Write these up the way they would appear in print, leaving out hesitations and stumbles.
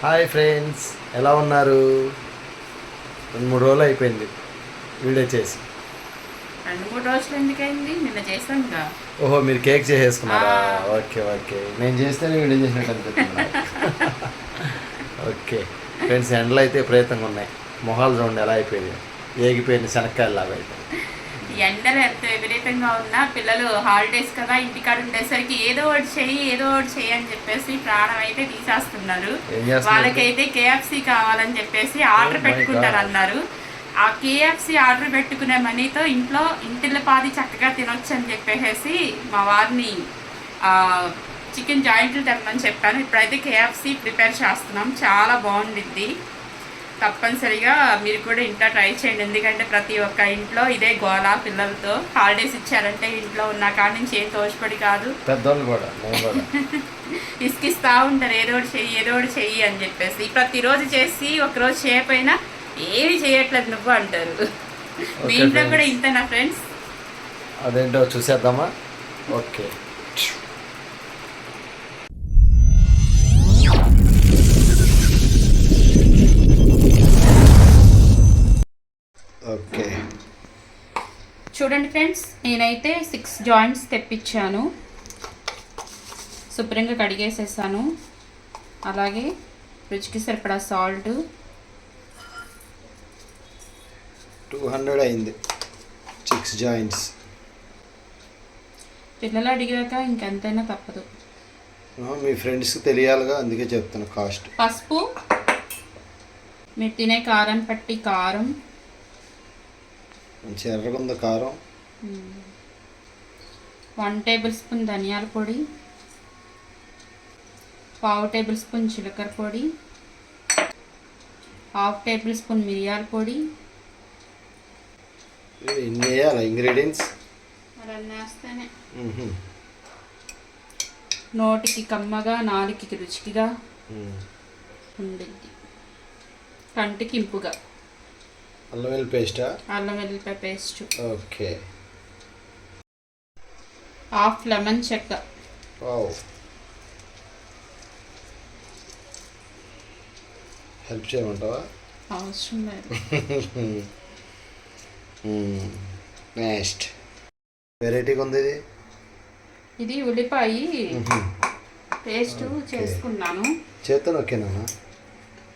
Hi friends, ఎలా ఉన్నారు? 2-3 రోజులు అయిపోయింది వీడియో చేసి. 2-3 రోజులు ఎందుకైంది? నిన్న చేసాంగా. ఓహో, మీరు కేక్ చేసేసుకున్నారా? ఓకే ఓకే, నేను చేస్తేనే వీడియో చేసినట్టు అనిపిస్తుంది. ఓకే ఫ్రెండ్స్, ఎండలు అయితే విపరీతంగా ఉన్నాయి. మొహాలు చూడండి ఎలా అయిపోయింది, ఏగిపోయిన శనక్కాయలాగా అయితే. ఎండలు ఎంత విపరీతంగా ఉన్నా పిల్లలు హాలిడేస్ కదా, ఇంటికాడ ఉండేసరికి ఏదో ఒకటి చెయ్యి అని చెప్పేసి ప్రాణం అయితే తీసేస్తున్నారు. వాళ్ళకైతే కేఎఫ్సి కావాలని చెప్పేసి ఆర్డర్ పెట్టుకుంటారు అన్నారు. ఆ కేఎఫ్సి ఆర్డర్ పెట్టుకునే మనీతో ఇంటిలో పాది చక్కగా తినొచ్చు అని చెప్పేసి మా వారిని చికెన్ జాయింట్లు తెమ్మని చెప్పాను. ఇప్పుడైతే కేఎఫ్సి ప్రిపేర్ చేస్తున్నాం. చాలా బాగుండిద్ది. తప్పనిసరిగా మీరు కూడా ఇంట్లో ట్రై చేయండి. ఎందుకంటే ప్రతి ఒక్క ఇంట్లో ఇదే గోల. పిల్లలతో హాలిడేస్ ఇచ్చారంటే ఇంట్లో ఉన్న కాడి నుంచి ఏం తోచిపడి కాదు, పెద్దోళ్ళు కూడా ఇసుకిస్తూ ఉంటారు ఏదో ఒకటి చెయ్యి అని చెప్పేసి. ప్రతిరోజు చేసి ఒకరోజు చేయకపోయినా ఏమి చేయట్లేదు నువ్వు అంటారు. మీ ఇంట్లో కూడా ఇంతేనా ఫ్రెండ్స్? అదేంటో చూసేద్దామా? ఓకే ఓకే చూడండి ఫ్రెండ్స్, నేనైతే 6 జాయింట్స్ తెప్పించాను. శుభ్రంగా కడిగేసేసాను. అలాగే రుచికి సరిపడా సాల్ట్. 200 అయింది 6 జాయింట్స్. పిల్లలు అడిగాక ఇంకెంతైనా తప్పదు. మీ ఫ్రెండ్స్కి తెలియాలిగా, అందుకే చెప్తాను కాస్ట్. పసుపు, మీరు తినే కారం పట్టి కారం, మంచి ఎర్రగుంద కారం, 1 టేబుల్ స్పూన్ ధనియాల పొడి, 1/2 టేబుల్ స్పూన్ జీలకర్ర పొడి, 1/2 టేబుల్ స్పూన్ మిరియాల పొడి. ఇన్ని వేయాలా ఇంగ్రీడియంట్స్? అన్నీ వేస్తేనే నోటికి కమ్మగా, నాలుగుకి రుచిగా ఉండిద్ది, కంటికి ఇంపుగా. అల్లం వెల్లుల్లి పేస్టా? అల్లం వెల్లుల్లిపాయ పేస్ట్. ఓకే. 1/2 లెమన్ చెక్క. హెల్ప్ చేయమంటావా? అవసరం లేదు. నెక్స్ట్ వెరైటీగా ఉంది ఇది. ఇది ఉల్లిపాయ పేస్ట్ చేసుకున్నాను. చేత్తో ఓకేనా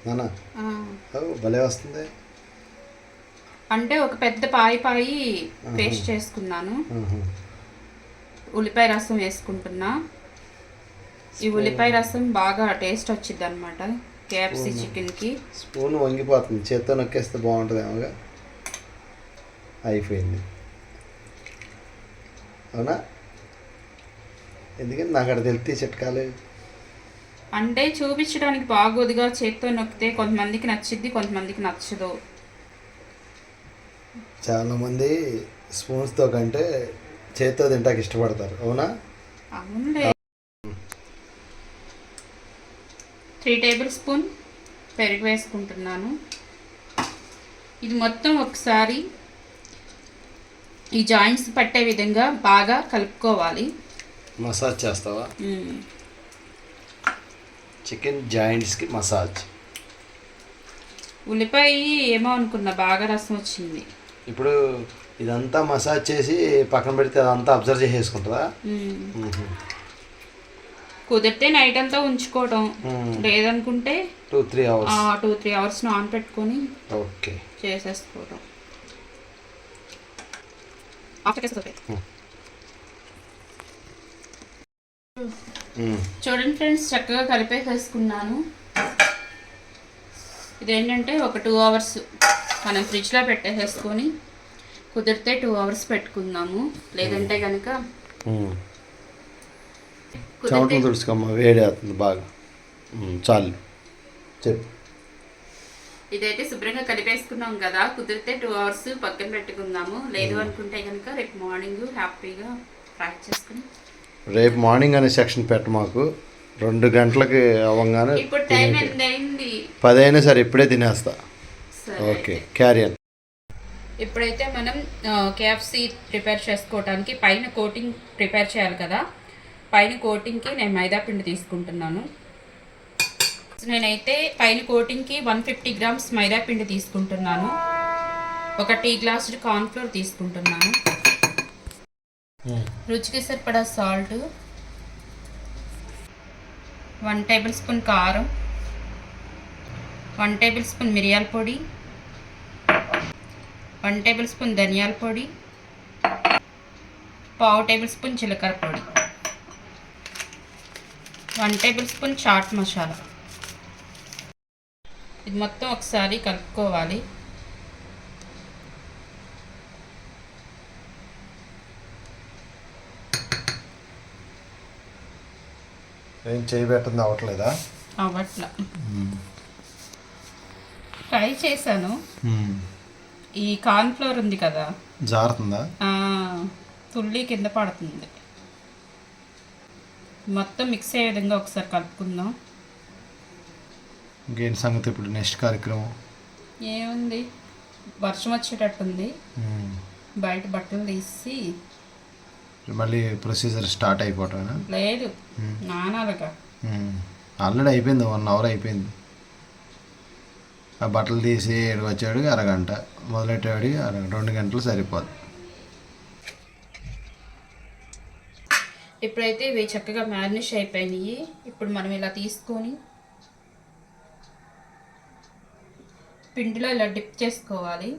నాన్న? భలే వస్తుంది. అంటే ఒక పెద్ద పాయి పేస్ట్ చేసుకున్నాను. ఉల్లిపాయ రసం వేసుకుంటున్నా. ఈ ఉల్లిపాయ రసం బాగా టేస్ట్ వచ్చింది అనమాట కేఎఫ్సి చికెన్కి. స్పూన్ వంగిపోతుంది, చేత్తో నొక్కేస్తే బాగుంటుంది ఏమోగా. అయిపోయింది అవునా? ఎందుకంటే నాకు అక్కడ తెలితే చిట్కాలు అంటే చూపించడానికి బాగోదుగా. చేత్తో నొక్కితే కొంతమందికి నచ్చిద్ది, కొంతమందికి నచ్చదు. చాలామంది స్పూన్స్తో కంటే చేత్తో తింటాకి ఇష్టపడతారు. అవునా? అవునులే. 3 టేబుల్ స్పూన్ పెరుగు వేసుకుంటున్నాను. ఇది మొత్తం ఒకసారి ఈ జాయింట్స్ పట్టే విధంగా బాగా కలుపుకోవాలి. మసాజ్ చేస్తావా? చికెన్ జాయింట్స్కి మసాజ్. ఉల్లిపాయ ఏమో అనుకున్నా, బాగా రసం వచ్చింది. ఇప్పుడు ఇదంతా మసాజ్ చేసి పక్కన పెడితే అదంతా అబ్జర్వ్ చేసేసుకుంటుందా? కుదిరితే నైట్ అంతా ఉంచుకోవడం, లేదనుకుంటే 2-3 అవర్స్ 2-3 అవర్స్ నాన్ పెట్టుకొని ఓకే చేసేసుకోవడం. చూడండి ఫ్రెండ్స్, చక్కగా కలిపేసేసుకున్నాను. ఇదేంటంటే ఒక 2 అవర్స్ మనం ఫ్రిడ్జ్లో పెట్టేసేసుకొని కుదిరితే 2 అవర్స్ పెట్టుకుందాము. లేదంటే కనుక చెమటలు తుడుచుకోమ్మా, వేడి అవుతుంది బాగా. చాలు చెప్పు. ఇదైతే శుభ్రంగా కలిపేసుకున్నాం కదా, కుదిరితే 2 అవర్స్ పక్కన పెట్టుకుందాము. లేదు అనుకుంటే కనుక రేపు మార్నింగ్ హ్యాపీగా ఫ్రై చేసుకుని. రేపు మార్నింగ్ అనే సెక్షన్ పెట్ట మాకు. 2 గంటలకి అవ్వగానే. ఇప్పుడు టైం ఎంత అయింది? 10 అయినా సరే ఇప్పుడే తినేస్తా. Okay, carrier. ఇప్పుడైతే మనం కేఎఫ్సి ప్రిపేర్ చేసుకోవడానికి పైన కోటింగ్ ప్రిపేర్ చేయాలి కదా. పైన కోటింగ్కి నేను మైదా పిండి తీసుకుంటున్నాను. నేనైతే పైన కోటింగ్కి 150 గ్రామ్స్ మైదా పిండి తీసుకుంటున్నాను. ఒక టీ గ్లాసు కార్న్ఫ్లోర్ తీసుకుంటున్నాను. రుచికి సరిపడా సాల్ట్, 1 టేబుల్ స్పూన్ కారం, 1 టేబుల్ స్పూన్ మిరియాల పొడి, 1 టేబుల్ స్పూన్ ధనియాల పొడి, 1/2 టేబుల్ స్పూన్ జీలకర్ర పొడి, 1 టేబుల్ స్పూన్ చాట్ మసాలా. ఇది మొత్తం ఒకసారి కలుపుకోవాలి. ఏం చేయబెట్టింది అవ్వట్లేదా? అవ్వట్లా. ట్రై చేశాను. ఈ కార్న్ఫ్లోర్ ఉంది కదా, జారుతుందా? తుల్లి కింద పడుతుంది. మొత్తం మిక్స్ అయ్యే విధంగా ఒకసారి కలుపుకుందాం. ఇంకేంటి సంగతి ఇప్పుడు నెక్స్ట్ కార్యక్రమం? ఏముంది, వర్షం వచ్చేటట్టుంది. బయట బట్టలు తీసి మళ్ళీ ప్రొసీజర్ స్టార్ట్ అయిపోవటమేనా? లేదు, నానాలుగా. ఆల్రెడీ అయిపోయింది, 1 అవర్ అయిపోయింది. ఆ బట్టలు తీసి ఏడుకు వచ్చేవాడికి అరగంట, మొదలెట్టేవాడికి 2 గంటలు సరిపోదు. ఇప్పుడైతే ఇవి చక్కగా మ్యారినేట్ అయిపోయినాయి. ఇప్పుడు మనం ఇలా తీసుకొని పిండిలో ఇలా డిప్ చేసుకోవాలి.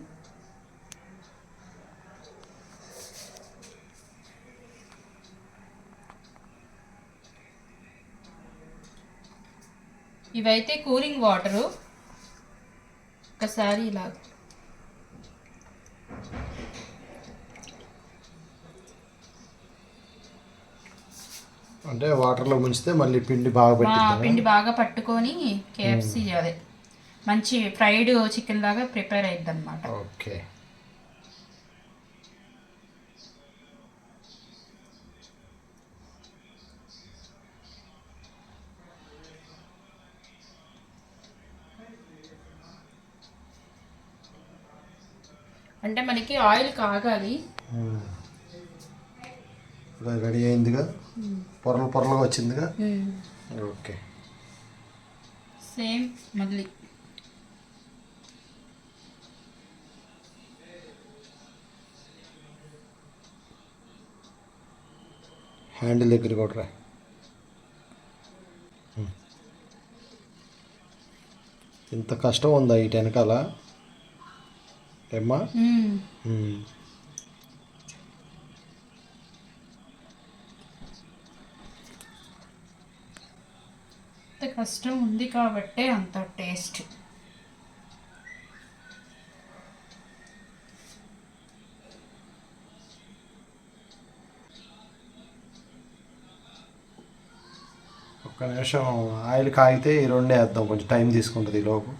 ఇవైతే కూలింగ్ వాటరు. ఒకసారి ఇలా అంటే వాటర్లో ముంచితే మళ్ళీ పిండి బాగా పట్టుకొని కేఎఫ్సి అదే మంచి ఫ్రైడ్ చికెన్ లాగా ప్రిపేర్ అయ్యిద్ది అనమాట. ఓకే. అంటే మనకి ఆయిల్ కాగాలి. రెడీ అయిందిగా, పొరలుగా వచ్చిందిగా. ఓకే. సేమ్ మళ్ళీ హ్యాండిల్ దగ్గర కూడా ఇంత కష్టం ఉందా ఇటు వెనకాల ఏమ్మా? కష్టం ఉంది కాబట్టి అంత టేస్ట్. ఒక్క నిమిషం ఆయిల్ కాగితే ఈ 2 వేద్దాం, కొంచెం టైం తీసుకుంటుంది ఈ లోపు.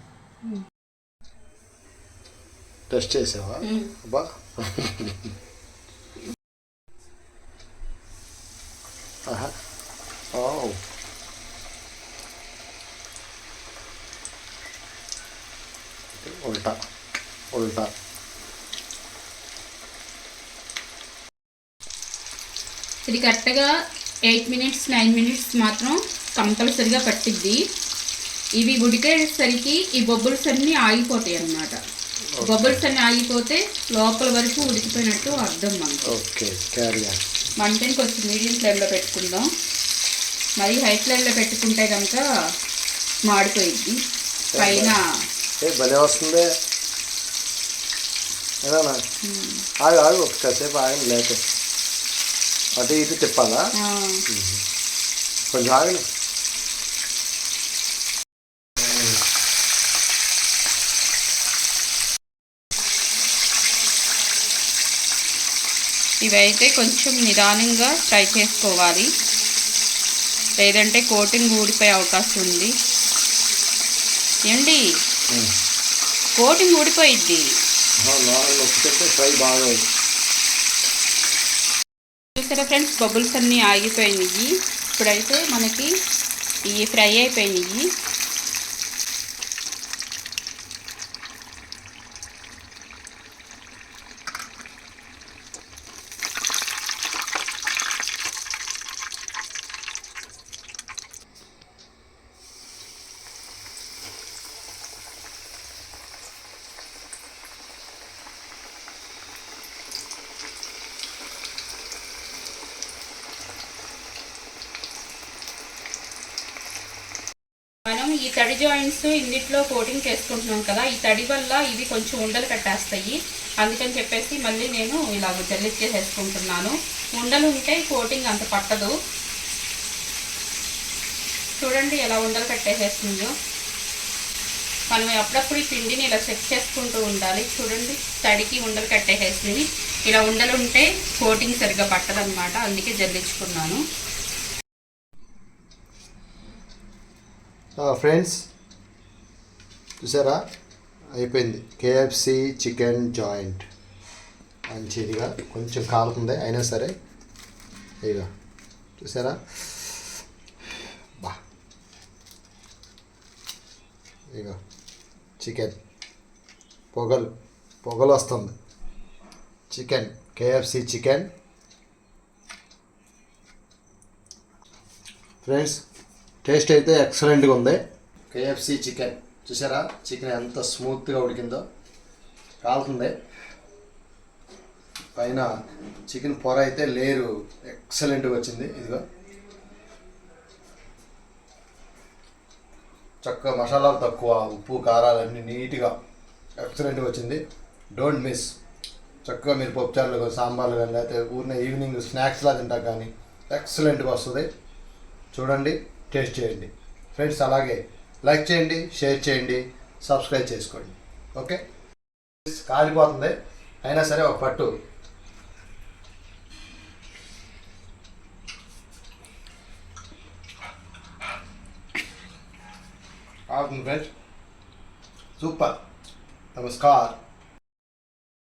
టెస్ట్ చేసావా? అబ్బా, ఉల్టా ఉల్టా. ఇది కరెక్ట్గా 8 మినిట్స్ 9 మినిట్స్ మాత్రం కంపల్సరిగా పట్టిద్ది. ఇవి ఉడికేసరికి ఈ బొబ్బుల్స్ అన్నీ ఆగిపోతాయి అన్నమాట. బొబ్బుల్స్ అన్నీ ఆగిపోతే లోపల వరకు ఉడికిపోయినట్టు అర్థం మనకి. Okay, carry on. మంటని కొంచెం మీడియం ఫ్లేమ్లో పెట్టుకుందాం. మరి హై ఫ్లేమ్లో పెట్టుకుంటే కనుక మాడిపోయిద్ది. పైన భలే వస్తుంది. ఆగు ఆగు, కాసేపు ఆగండి, లేక అటు ఇటు తిప్పాలా? కొంచెం ఆగండి. ఇవైతే కొంచెం నిదానంగా ఫ్రై చేసుకోవాలి, లేదంటే కోటింగ్ ఊడిపోయే అవకాశం ఉంది. ఏంటి, కోటింగ్ ఊడిపోయిద్ది. చూసారా ఫ్రెండ్స్, బబుల్స్ అన్నీ ఆగిపోయినాయి. ఇప్పుడైతే మనకి ఇవి ఫ్రై అయిపోయినాయి. మనం ఈ తడి జాయింట్స్ ఇందులో కోటింగ్ చేసుకుంటున్నాం కదా, ఈ తడి వల్ల ఇవి కొంచెం ఉండలు కట్టేస్తాయి. అందుకని చెప్పేసి మళ్ళీ నేను ఇలాగ జల్లిచ్చేసేసుకుంటున్నాను. ఉండలు ఉంటే కోటింగ్ అంత పట్టదు. చూడండి ఎలా ఉండలు కట్టేసేస్తుందో. మనం అప్పుడప్పుడు ఈ పిండిని ఇలా చెక్ చేసుకుంటూ ఉండాలి. చూడండి తడికి ఉండలు కట్టేసేసింది. ఇలా ఉండలు ఉంటే కోటింగ్ సరిగ్గా పట్టదనమాట, అందుకే జల్లించుకున్నాను. ఫ్రెండ్స్ చూసారా, అయిపోయింది కేఎఫ్సి చికెన్ జాయింట్. మంచిదిగా కొంచెం కాలుతుంది అయినా సరే, ఇక చూసారా బా, ఇక చికెన్ పొగలు వస్తుంది. Chicken KFC chicken friends, taste అయితే ఎక్సలెంట్గా ఉంది. కేఎఫ్సి చికెన్ చూసారా, చికెన్ ఎంత స్మూత్గా ఉడికిందో, కాలుతుంది. పైన చికెన్ పొర అయితే లేరు ఎక్సలెంట్గా వచ్చింది. ఇదిగో చక్కగా మసాలాలు తక్కువ, ఉప్పు కారాలన్నీ నీట్గా ఎక్సలెంట్గా వచ్చింది. Don't miss. చక్కగా మీరు పప్పుచారులు కానీ సాంబార్లు కానీ లేకపోతే ఊరినే ఈవినింగ్ స్నాక్స్లా తింటా కానీ ఎక్సలెంట్గా వస్తుంది. చూడండి, టేస్ట్ చేయండి ఫ్రెండ్స్. అలాగే లైక్ చేయండి, షేర్ చేయండి, సబ్స్క్రైబ్ చేసుకోండి. ఓకే, కాలిపోతుంది అయినా సరే ఒక పట్టు. Friends, super. నమస్కారం.